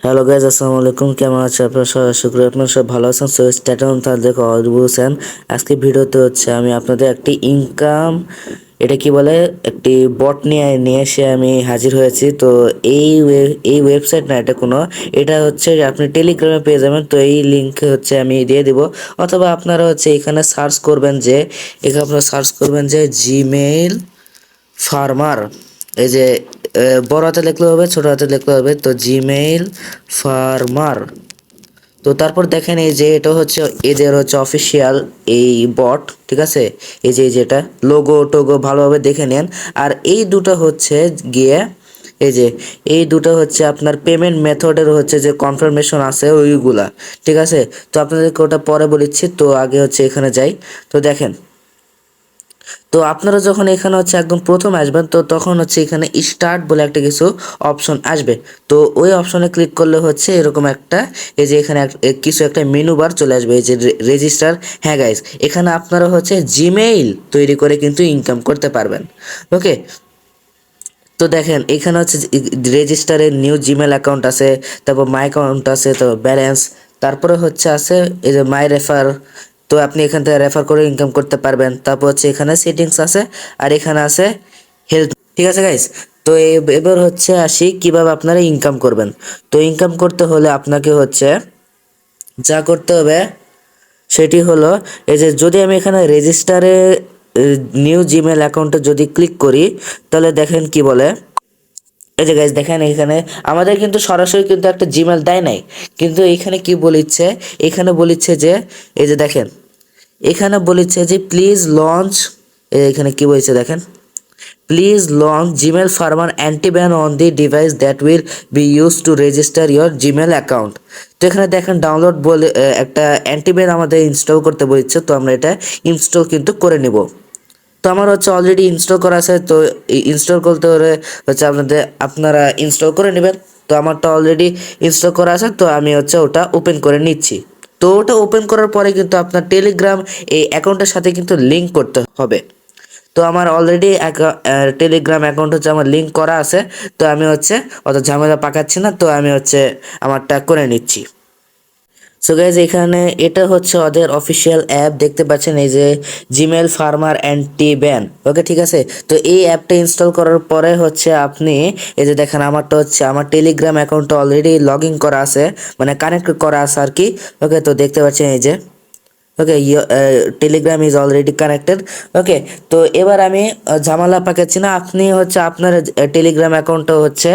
Hello guys, আসসালামু আলাইকুম। কেমন আছে আপনার সবাই? আশা করি আপনার সব ভালো আছেন। সো স্ট্যাটাস তাদের বলছেন আজকে ভিডিওতে হচ্ছে আমি আপনাদের একটি ইনকাম, এটা কি বলে, একটি বট নিয়ে নিয়ে এসে আমি হাজির হয়েছি। তো এই ওয়েবসাইট না, এটা হচ্ছে আপনি টেলিগ্রামে পেয়ে যাবেন। তো এই লিঙ্ক হচ্ছে আমি দিয়ে দিব, অথবা আপনারা হচ্ছে এখানে সার্চ করবেন যে, এখানে আপনারা সার্চ করবেন যে জিমেইল ফার্মার। এই যে বড় হাতে লিখলে হবে, ছোট হাতে লিখলে হবে। তো জিমেইল ফার্মার। তো তারপর দেখেন এই যে এটা হচ্ছে এদের হচ্ছে অফিসিয়াল এই বট, ঠিক আছে। এই যেটা লোগো টোগো ভালোভাবে দেখে নেন। আর এই দুটো হচ্ছে গিয়ে, এই যে এই দুটো হচ্ছে আপনার পেমেন্ট মেথডের হচ্ছে যে কনফার্মেশন আছে ওইগুলা, ঠিক আছে। তো আপনাদেরকে ওটা পরে বলেছি। তো আগে হচ্ছে এখানে যাই। তো দেখেন, তো আপনারা যখন এখানে হচ্ছে একদম প্রথম আসবেন, তো তখন হচ্ছে এখানে স্টার্ট বলে একটা কিছু অপশন আসবে। তো ওই অপশনে ক্লিক করলে হচ্ছে এরকম একটা, এই যে এখানে কিছু একটা মেনু বার চলে আসবে, এই যে রেজিস্টার। হ্যাঁ গাইস, এখানে আপনারা হচ্ছে জিমেইল তৈরি করে কিন্তু ইনকাম করতে পারবেন। ওকে, তো দেখেন এখানে হচ্ছে রেজিস্টারে নিউ জিমেল অ্যাকাউন্ট আছে, তারপর মাই অ্যাকাউন্ট আছে, তারপর ব্যালেন্স, তারপরে হচ্ছে আছে এই যে মাই রেফার। তো আপনি এখান থেকে রেফার করে ইনকাম করতে পারবেন। তারপর হচ্ছে এখানে সেটিংস আছে, আর এখানে আছে হেলথ, ঠিক আছে গাইস। তো এবার হচ্ছে আসি কিভাবে আপনারা ইনকাম করবেন। তো ইনকাম করতে হলে আপনাকে হচ্ছে যা করতে হবে সেটি হলো, এই যে যদি আমি এখানে রেজিস্টারে নিউ জিমেল অ্যাকাউন্টে যদি ক্লিক করি, তাহলে দেখেন কি বলে। এই যে গাইজ দেখেন, এখানে আমাদের কিন্তু সরাসরি কিন্তু একটা জিমেল দেয় নাই, কিন্তু এখানে কি বলিচ্ছে, এখানে বলিচ্ছে যে, এই যে দেখেন, এখানে বলিচ্ছে যে প্লিজ লঞ্চ, এখানে কি বলছে দেখেন, প্লিজ লঞ্চ জিমেল ফার্মার অ্যান্টিব্যান on the device that will be use to register your Gmail account. তো এখানে দেখেন ডাউনলোড বলে একটা অ্যান্টিব্যান আমাদের ইনস্টল করতে বলছে। তো আমরা এটা ইনস্টল কিন্তু করে নিব। তো আমার হচ্ছে অলরেডি ইনস্টল করা আছে। তো ইনস্টল করতে হলে হচ্ছে আপনারা ইনস্টল করে নেবেন। তো আমারটা অলরেডি ইনস্টল করা আছে, তো আমি হচ্ছে ওটা ওপেন করে নিচ্ছি। তো ওটা ওপেন করার পরে কিন্তু আপনার টেলিগ্রাম এই অ্যাকাউন্টের সাথে কিন্তু লিঙ্ক করতে হবে। তো আমার অলরেডি টেলিগ্রাম অ্যাকাউন্ট হচ্ছে আমার লিঙ্ক করা আছে। তো আমি হচ্ছে অত ঝামেলা পাকাচ্ছি না, তো আমি হচ্ছে আমারটা করে নিচ্ছি। সো গাইজ, এখানে এটা হচ্ছে ওদের অফিসিয়াল অ্যাপ, দেখতে পাচ্ছেন এই যে জিমেল ফার্মার অ্যান্টি ব্যান। ওকে, ঠিক আছে। তো এই অ্যাপটা ইনস্টল করার পরে হচ্ছে আপনি, এই যে দেখেন আমারটা হচ্ছে আমার টেলিগ্রাম অ্যাকাউন্টটা অলরেডি লগ ইন করা আছে, মানে কানেক্ট করা আছে আর কি। ওকে, তো দেখতে পাচ্ছেন এই যে, ওকে, টেলিগ্রাম ইজ অলরেডি কানেক্টেড। ওকে, তো এবার আমি ঝামেলা পাকাচ্ছি না, আপনি হচ্ছে আপনার টেলিগ্রাম অ্যাকাউন্টটা হচ্ছে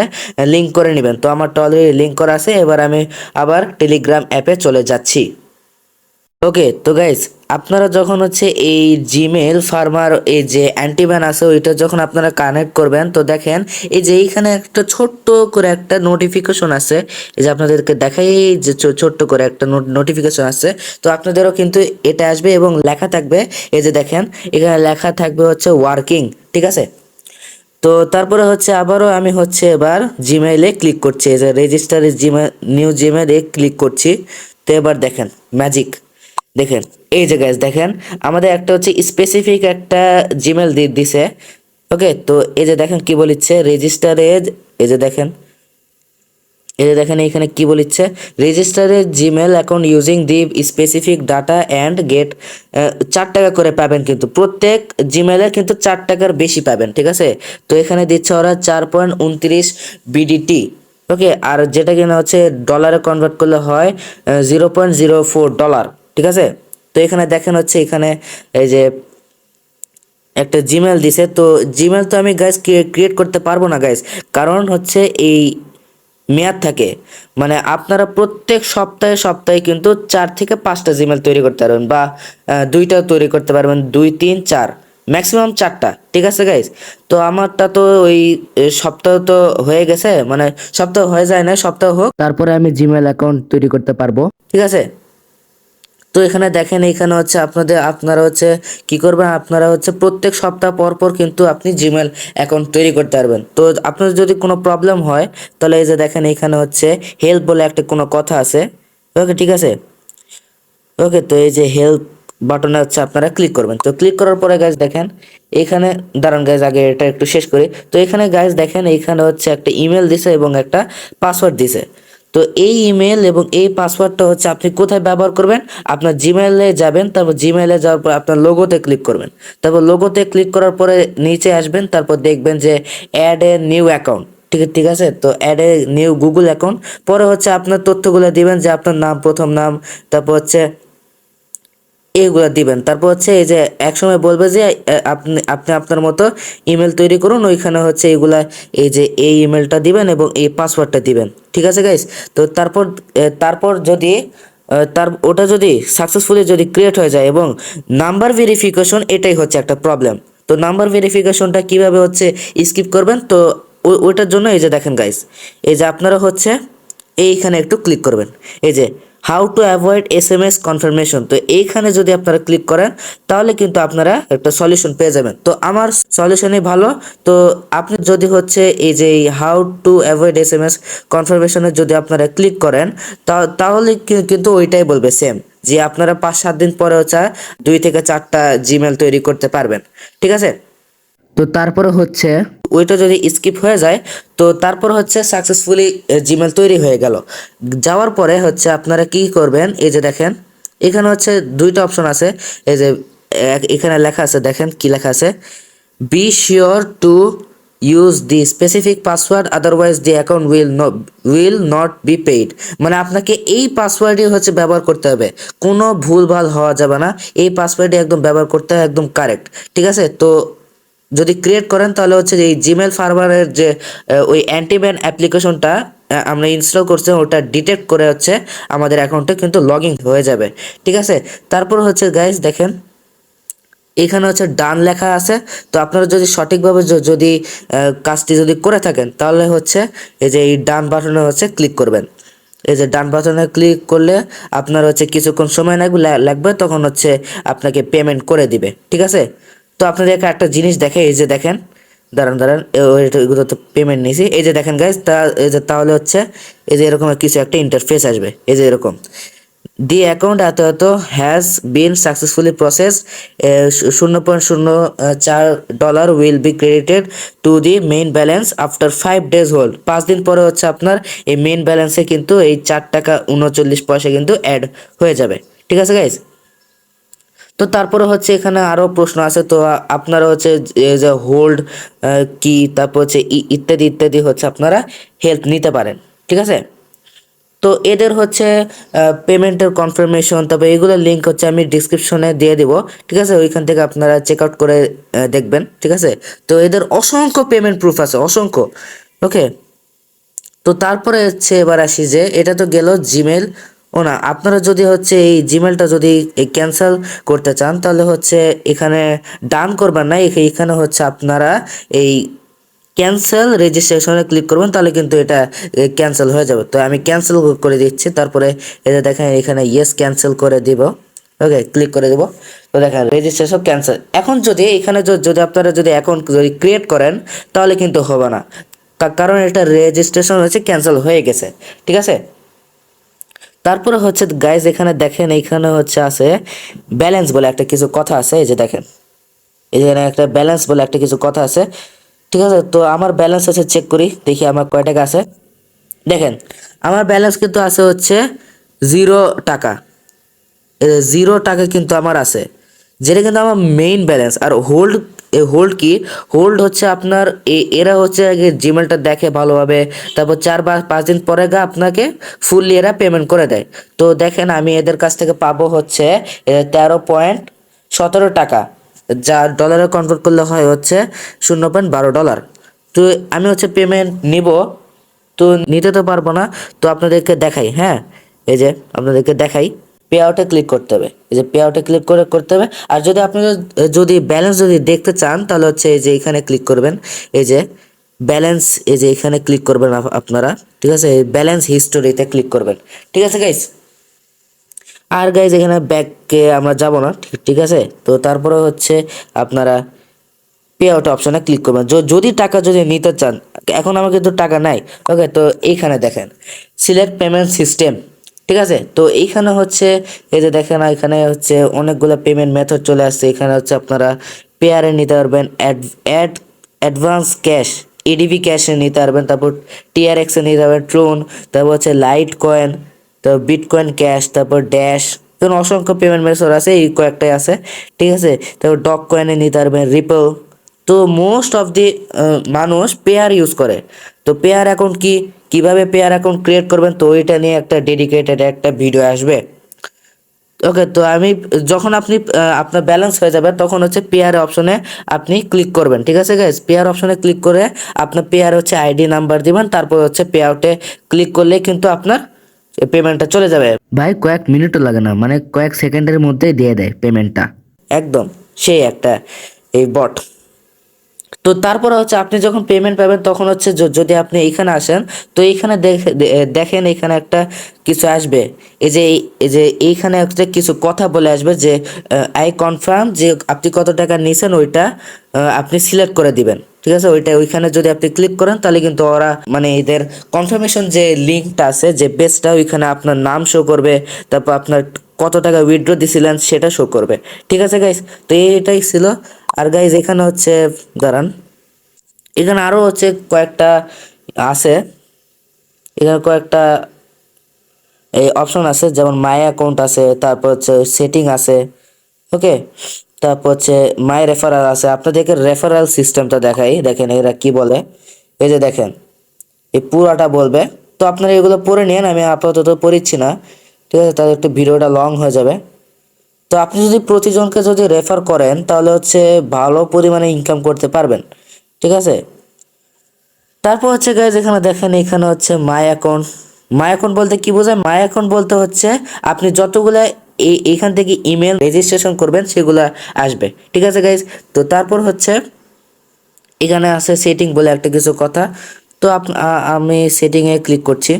লিঙ্ক করে নেবেন। তো আমারটা অলরেডি লিঙ্ক করা আছে। এবার আমি আবার টেলিগ্রাম অ্যাপে চলে যাচ্ছি। ওকে, তো গাইস, আপনারা যখন হচ্ছে এই জিমেল ফার্মার এই যে অ্যান্টিভ্যান আছে ওইটা যখন আপনারা কানেক্ট করবেন, তো দেখেন এই যে এইখানে একটা ছোট্ট করে একটা নোটিফিকেশন আছে। এই যে আপনাদেরকে দেখাই, এই যে ছোট্ট করে একটা নোটিফিকেশন আছে। তো আপনাদেরও কিন্তু এটা আসবে এবং লেখা থাকবে, এই যে দেখেন এখানে লেখা থাকবে হচ্ছে ওয়ার্কিং, ঠিক আছে। তো তারপরে হচ্ছে আবারও আমি হচ্ছে এবার জিমেইলে ক্লিক করছি, এই যে রেজিস্টারে জিমেল, নিউ জিমেইলে ক্লিক করছি। তো এবার দেখেন ম্যাজিক, দেখেন এই যে গাইস দেখেন আমাদের একটা হচ্ছে স্পেসিফিক একটা জিমেল দিছে। ওকে, তো এই যে দেখেন কি বলিচ্ছে রেজিস্টারে, এই যে দেখেন, এই যে দেখেন এখানে কি বলিচ্ছে, রেজিস্টারে Gmail account using the specific data and get 4 টাকা করে পাবেন, কিন্তু প্রত্যেক জিমেলে কিন্তু 4 টাকার বেশি পাবেন, ঠিক আছে। তো এখানে দিচ্ছে ওরা 4.29 BDT। ওকে, আর যেটা কিনা হচ্ছে ডলারে কনভার্ট করলে হয় $0.04, ঠিক আছে। তো এখানে দেখেন হচ্ছে এখানে এই যে একটা জিমেল দিছে। তো জিমেল তো আমি গাইস ক্রিয়েট করতে পারবো না গাইস, কারণ হচ্ছে এই মেয়াদ থাকে, মানে আপনারা প্রত্যেক সপ্তাহে সপ্তাহে কিন্তু 4 থেকে 5টা জিমেল তৈরি করতে পারবেন, বা 2টাও তৈরি করতে পারবেন, 2 3 4, ম্যাক্সিমাম 4টা, ঠিক আছে গাইস। তো আমারটা তো ওই সপ্তাহ তো হয়ে গেছে, মানে সপ্তাহ হয়ে যায় না, সপ্তাহ হোক তারপরে আমি জিমেল অ্যাকাউন্ট তৈরি করতে পারবো, ঠিক আছে। তো এখানে দেখেন, এখানে হচ্ছে আপনারা হচ্ছে কি করবেন, আপনারা হচ্ছে প্রত্যেক সপ্তাহ পর পর কিন্তু আপনি জিমেল অ্যাকাউন্ট তৈরি করতে পারবেন। তো আপনার যদি কোনো প্রবলেম হয়, তাহলে এই যে দেখেন এখানে হচ্ছে হেল্প বলে একটা কোনো কথা আছে। ওকে, ঠিক আছে। ওকে, তো এই যে হেল্প বাটনে হচ্ছে আপনারা ক্লিক করবেন। তো ক্লিক করার পরে গাইজ দেখেন এখানে, দাঁড়ান গাইজ আগে এটা একটু শেষ করি। তো এখানে গাইজ দেখেন এখানে হচ্ছে একটা ইমেল দিছে এবং একটা পাসওয়ার্ড দিছে। তো এই ইমেল এবং এই পাসওয়ার্ডটা হচ্ছে আপনি কোথায় ব্যবহার করবেন, আপনার জিমেলে যাবেন, তারপর জিমেলে যাওয়ার পর আপনার লোগোতে ক্লিক করবেন, তারপর লোগোতে ক্লিক করার পরে নিচে আসবেন, তারপর দেখবেন যে অ্যাড এ নিউ অ্যাকাউন্ট। ঠিক আছে, তো add a new Google account. পরে হচ্ছে আপনার তথ্যগুলো দিবেন, যে আপনার নাম, প্রথম নাম, তারপর হচ্ছে এইগুলো দিবেন। তারপর হচ্ছে এই যে একসময় বলবে যে আপনি আপনি আপনার মতো ইমেল তৈরি করুন, ওইখানে হচ্ছে এইগুলা, এই যে এই ইমেলটা দিবেন এবং এই পাসওয়ার্ডটা দিবেন। ঠিক আছে গাইস, তো তারপর যদি ওটা যদি সাকসেসফুলি যদি ক্রিয়েট হয়ে যায় এবং নাম্বার ভেরিফিকেশন, এটাই হচ্ছে একটা প্রবলেম। তো নাম্বার ভেরিফিকেশনটা কিভাবে হচ্ছে স্কিপ করবেন, তো ওইটার জন্য এই যে দেখেন গাইস, এই যে আপনারা হচ্ছে এইখানে একটু ক্লিক করবেন, এই যে how to avoid SMS confirmation. তো এইখানে যদি আপনারা ক্লিক করেন তাহলে কিন্তু আপনারা একটা সলিউশন পেয়ে যাবেন। তো আমার সলিউশনই ভালো। তো আপনি যদি হচ্ছে এই যে হাউ টু অ্যাভয়েড SMS কনফার্মেশনে যদি আপনারা ক্লিক করেন, তাহলে কিন্তু ওইটাই বলবে সেম, যে আপনারা 5-7 দিন পরে হচ্ছে 2 থেকে 4টা জিমেল তৈরি করতে পারবেন। ঠিক আছে, তো তারপরে হচ্ছে ওইটা যদি স্কিপ হয়ে যায়, তো তারপর হচ্ছে সাকসেসফুলি জিমেল তৈরি হয়ে গেল। যাওয়ার পরে হচ্ছে আপনারা কি করবেন, এই যে দেখেন এখানে হচ্ছে 2টা অপশন আছে। এই যে এখানে লেখা আছে, দেখেন কি লেখা আছে, be sure to use the specific password otherwise the account will not be paid. মানে আপনাকে এই পাসওয়ার্ডই হচ্ছে ব্যবহার করতে হবে, কোনো ভুলভাল হওয়া যাবে না, এই পাসওয়ার্ডই একদম ব্যবহার করতে হবে, একদম কারেক্ট। ঠিক আছে, তো যদি ক্রিয়েট করেন তাহলে হচ্ছে এই জিমেল সার্ভারের যে ওই অ্যান্টিম্যান অ্যাপ্লিকেশনটা আমরা ইনস্টল করছি, ওটা ডিটেক্ট করে হচ্ছে আমাদের অ্যাকাউন্টে কিন্তু লগ ইন হয়ে যাবে। ঠিক আছে, তারপর হচ্ছে গাইস দেখেন এখানে হচ্ছে ডান লেখা আছে। তো আপনারা যদি সঠিকভাবে যদি কাজটি যদি করে থাকেন তাহলে হচ্ছে এই যে এই ডান বাটনে হচ্ছে ক্লিক করবেন। এই যে ডান বাটনে ক্লিক করলে আপনার হচ্ছে কিছুক্ষণ সময় লাগবে, তখন হচ্ছে আপনাকে পেমেন্ট করে দিবে। ঠিক আছে, তো আপনাদেরকে একটা জিনিস দেখে, এই যে দেখেন, দাঁড়ান এগুলো তো পেমেন্ট নিয়েছি। এই যে দেখেন গাইজ, এই যে তাহলে হচ্ছে এই যে এরকম কিছু একটা ইন্টারফেস আসবে, এই যে এরকম, দি অ্যাকাউন্ট এত has been successfully process, $0.04 will be credited to the main balance after 5 days hold. 5 দিন পরে হচ্ছে আপনার এই মেইন ব্যালেন্সে কিন্তু এই 4 টাকা 39 পয়সা কিন্তু অ্যাড হয়ে যাবে। ঠিক আছে গাইজ, তো তারপরে হচ্ছে এখানে আরও প্রশ্ন আছে। তো আপনারা হচ্ছে যে হোল্ড কি, তারপর হচ্ছে ইত্যাদি ইত্যাদি হচ্ছে আপনারা হেল্প নিতে পারেন। ঠিক আছে, তো এদের হচ্ছে পেমেন্টের কনফার্মেশন, তবে এগুলোর লিঙ্ক হচ্ছে আমি ডিসক্রিপশনে দিয়ে দিব। ঠিক আছে, ওইখান থেকে আপনারা চেক আউট করে দেখবেন। ঠিক আছে, তো এদের অসংখ্য পেমেন্ট প্রুফ আছে, অসংখ্য। ওকে, তো তারপরে হচ্ছে এবার আসি যে এটা তো গেল জিমেল। ও না, আপনারা যদি হচ্ছে এই জিমেলটা যদি ক্যান্সেল করতে চান তাহলে হচ্ছে এখানে ডান করবেন না, এখানে হচ্ছে আপনারা এই ক্যান্সেল রেজিস্ট্রেশনে ক্লিক করবেন, তাহলে কিন্তু এটা ক্যান্সেল হয়ে যাবে। তো আমি ক্যান্সেল করে দিচ্ছি, তারপরে এটা দেখেন এখানে ইয়েস ক্যান্সেল করে দিব। ওকে, ক্লিক করে দেবো। তো দেখেন রেজিস্ট্রেশন ক্যান্সেল। এখন যদি এখানে যদি আপনারা যদি অ্যাকাউন্ট যদি ক্রিয়েট করেন তাহলে কিন্তু হবে না, কারণ এটা রেজিস্ট্রেশন হচ্ছে ক্যান্সেল হয়ে গেছে। ঠিক আছে, তারপরে হচ্ছে গাইজ এখানে দেখেন, এইখানে হচ্ছে আছে ব্যালেন্স বলে একটা কিছু কথা আছে। এই যে দেখেন এখানে একটা ব্যালেন্স বলে একটা কিছু কথা আছে। ঠিক আছে, তো আমার ব্যালেন্স আছে, চেক করি দেখি আমার কয় টাকা আছে। দেখেন আমার ব্যালেন্স কিন্তু আছে হচ্ছে 0 টাকা। 0 টাকা কিন্তু আমার আছে, যেটা কিন্তু আমার মেইন ব্যালেন্স। আর হোল্ড, হোল্ড কি, হোল্ড হচ্ছে আপনার এরা হচ্ছে আগে জিমেলটা দেখে ভালোভাবে, তারপর 4 বা 5 দিন পরে আপনাকে ফুললি এরা পেমেন্ট করে দেয়। তো দেখেন আমি এদের কাছ থেকে পাবো হচ্ছে 13.17 টাকা, যা ডলারে কনভার্ট করলে হয় হচ্ছে $0.12। তো আমি হচ্ছে পেমেন্ট নিব, তো নিতে তো পারবো না, তো আপনাদেরকে দেখাই। হ্যাঁ, এই যে আপনাদেরকে দেখাই, পে আউটে ক্লিক করতে হবে। এই যে পে আউটে ক্লিক করে করতে হবে। আর যদি আপনি যদি ব্যালেন্স যদি দেখতে চান তাহলে হচ্ছে এই যে এখানে ক্লিক করবেন, এই যে ব্যালেন্স, এই যে এখানে ক্লিক করবেন আপনারা। ঠিক আছে, ব্যালেন্স হিস্টোরিতে ক্লিক করবেন। ঠিক আছে গাইস, আর গাইজ এখানে ব্যাককে আমরা যাব না। ঠিক আছে, তো তারপরে হচ্ছে আপনারা পে আউট অপশনে ক্লিক করবেন যদি টাকা যদি নিতে চান। এখন আমার কিন্তু টাকা নাই। ওকে, তো এইখানে দেখেন সিলেক্ট পেমেন্ট সিস্টেম। ঠিক আছে, তো এইখানে হচ্ছে এই যে দেখেন এখানে হচ্ছে অনেকগুলো পেমেন্ট মেথড চলে আসছে। এখানে হচ্ছে আপনারা পেয়ারে নিতে পারবেন, অ্যাড অ্যাডভান্স ক্যাশ, ইডিভি ক্যাশে নিতে পারবেন, তারপর টিআরএক্সে নিতে পারবেন, ট্রোন, তারপর হচ্ছে লাইট কয়েন, তারপর বিটকয়েন ক্যাশ, তারপর ড্যাশ, তখন অসংখ্য পেমেন্ট মেথড আছে, এই কয়েকটাই আছে, ঠিক আছে। তারপর ডগ কয়েনে নিতে পারবেন, রিপল। তো মোস্ট অফ দি মানুষ পেয়ার ইউজ করে। তো পেয়ার অ্যাকাউন্ট কি, কিভাবে পেয়ার অ্যাকাউন্ট ক্রিয়েট করবেন, তো ওইটা নিয়ে একটা ডেডিকেটেড একটা ভিডিও আসবে। ওকে, তো আমি যখন আপনি আপনার ব্যালেন্স হয়ে যাবে তখন হচ্ছে পেয়ার অপশনে আপনি ক্লিক করবেন, ঠিক আছে গাইজ। পেয়ার অপশনে ক্লিক করে আপনার পেয়ার হচ্ছে আইডি নাম্বার দিবেন, তারপর হচ্ছে পে আউটে ক্লিক করলে কিন্তু আপনার পেমেন্টটা চলে যাবে ভাই। কয়েক মিনিটও লাগে না, মানে কয়েক সেকেন্ডের মধ্যেই দিয়ে দেয় পেমেন্টটা, একদম সেই একটা এই বট। তো তারপরে হচ্ছে আপনি যখন পেমেন্ট পাবেন তখন হচ্ছে যদি আপনি এইখানে আসেন, তো এইখানে দেখেন এখানে একটা কিছু আসবে, এই যে এইখানে একটা কিছু কথা বলে আসবে যে আই কনফার্ম, যে আপনি কত টাকা নিয়েছেন ওইটা আপনি সিলেক্ট করে দিবেন, ঠিক আছে। ওইখানে যদি আপনি ক্লিক করেন তাহলে কিন্তু ওরা মানে এদের কনফার্মেশন যে লিঙ্কটা আছে, যে পেজটা, ওইখানে আপনার নাম শো করবে, তারপর আপনার কত টাকা উইথড্র দিছিলেন সেটা শো করবে, ঠিক আছে গাইস। তো এটাই ছিল। আর গাইজ এখানে হচ্ছে দাঁড়ান, এখানে আরো হচ্ছে কয়েকটা আছে, এখানে কয়েকটা এই অপশন আছে, যেমন মাই অ্যাকাউন্ট আছে, তারপর হচ্ছে সেটিং আছে, ওকে। তারপর হচ্ছে মাই রেফারাল আছে। আপনাদেরকে রেফারাল সিস্টেমটা দেখাই, দেখেন এরা কি বলে। এই যে দেখেন, এই পুরাটা বলবে, তো আপনারা এগুলো পড়ে নিন, আমি আপাতত পড়িচ্ছি না, ঠিক আছে, তাহলে একটু ভিডিওটা লং হয়ে যাবে। তো আপনি যদি প্রতিজনকে যদি রেফার করেন তাহলে হচ্ছে ভালো পরিমাণে ইনকাম করতে পারবেন, ঠিক আছে। তারপর হচ্ছে গাইজ এখানে দেখেন, এখানে হচ্ছে মাই অ্যাকাউন্ট। মাই অ্যাকাউন্ট বলতে কি বোঝায়? মাই অ্যাকাউন্ট বলতে হচ্ছে আপনি যতগুলা এইখান থেকে ইমেল রেজিস্ট্রেশন করবেন সেগুলা আসবে, ঠিক আছে গাইজ। তো তারপর হচ্ছে এখানে আছে সেটিং বলে একটা কিছু কথা। তো আমি সেটিংয়ে ক্লিক করছি।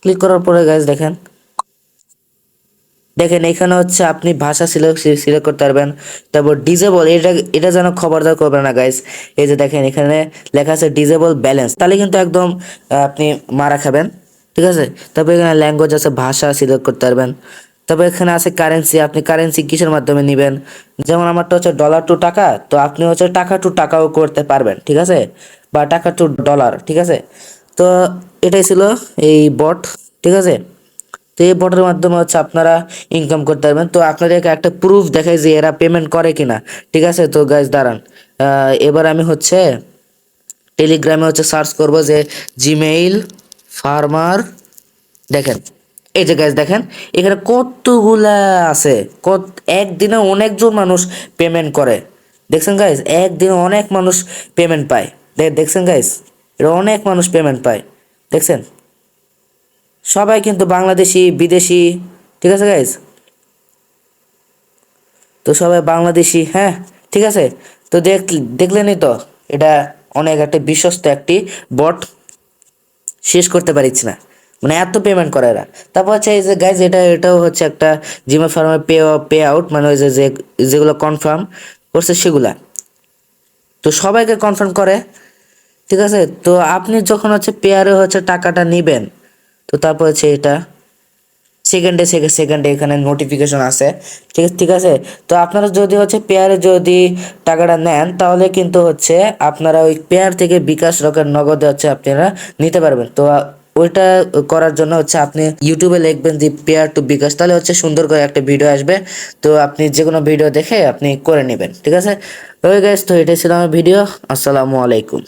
ক্লিক করার পরে গাইজ দেখেন, দেখেন এখানে হচ্ছে আপনি ভাষা সিলেক্ট করতে পারবেন। তারপর ডিজেবল, এটা এটা যেন খবরদার করবেন না গাইস। এই যে দেখেন এখানে লেখা আছে ডিজেবল ব্যালেন্স, তাহলে কিন্তু একদম আপনি মারা খাবেন, ঠিক আছে। তারপর এখানে ল্যাঙ্গুয়েজ আছে, ভাষা সিলেক্ট করতে পারবেন। তারপর এখানে আছে কারেন্সি, আপনি কারেন্সি কিসের মাধ্যমে নেবেন। যেমন আমারটা হচ্ছে ডলার টু টাকা, তো আপনি হচ্ছে টাকা টু টাকাও করতে পারবেন, ঠিক আছে, বা টাকা টু ডলার, ঠিক আছে। তো এটাই ছিল এই বট, ঠিক আছে। তো এই বটের মাধ্যমে হচ্ছে আপনারা ইনকাম করতে পারবেন। তো আপনাদেরকে একটা প্রুফ দেখাই যে এরা পেমেন্ট করে কিনা, ঠিক আছে। তো গাইজ দাঁড়ান, এবার আমি হচ্ছে টেলিগ্রামে হচ্ছে সার্চ করব যে জিমেইল ফার্মার, দেখেন এই যে গাইজ দেখেন এখানে কতগুলা আছে, একদিনে অনেকজন মানুষ পেমেন্ট করে, দেখছেন গাইজ, একদিনে অনেক মানুষ পেমেন্ট পায়, দেখছেন গাইজ, এটা অনেক মানুষ পেমেন্ট পায়, দেখছেন। সবাই কিন্তু বাংলাদেশি, বিদেশি, ঠিক আছে গাইজ। তো সবাই বাংলাদেশি, হ্যাঁ, ঠিক আছে। তো দেখলেনই তো, এটা অনেক একটা বিশ্বস্ত একটি বট, শেষ করতে পারিস না, মানে এত পেমেন্ট করে এরা। তারপর হচ্ছে এই যে গাইজ, এটাও হচ্ছে একটা জিমেল ফার্মের পে আউট, মানে ওই যেগুলো কনফার্ম করছে সেগুলা, তো সবাইকে কনফার্ম করে, ঠিক আছে। তো আপনি যখন হচ্ছে পেয়ারে হচ্ছে টাকাটা নিবেন, তো তারপর হচ্ছে এটা সেকেন্ডে সেকেন্ডে এখানে নোটিফিকেশন আসে, ঠিক আছে। তো আপনারা যদি হচ্ছে পেয়ারে যদি টাকাটা নেন তাহলে কিন্তু হচ্ছে আপনারা ওই পেয়ার থেকে বিকাশ রকেট নগদে হচ্ছে আপনারা নিতে পারবেন। তো ওইটা করার জন্য হচ্ছে আপনি ইউটিউবে লিখবেন যে পেয়ার টু বিকাশ, তাহলে হচ্ছে সুন্দর করে একটা ভিডিও আসবে। তো আপনি যে কোনো ভিডিও দেখে আপনি করে নেবেন, ঠিক আছে। ওই গাইস, তো এটাই ছিল আমার ভিডিও। আসসালামু আলাইকুম।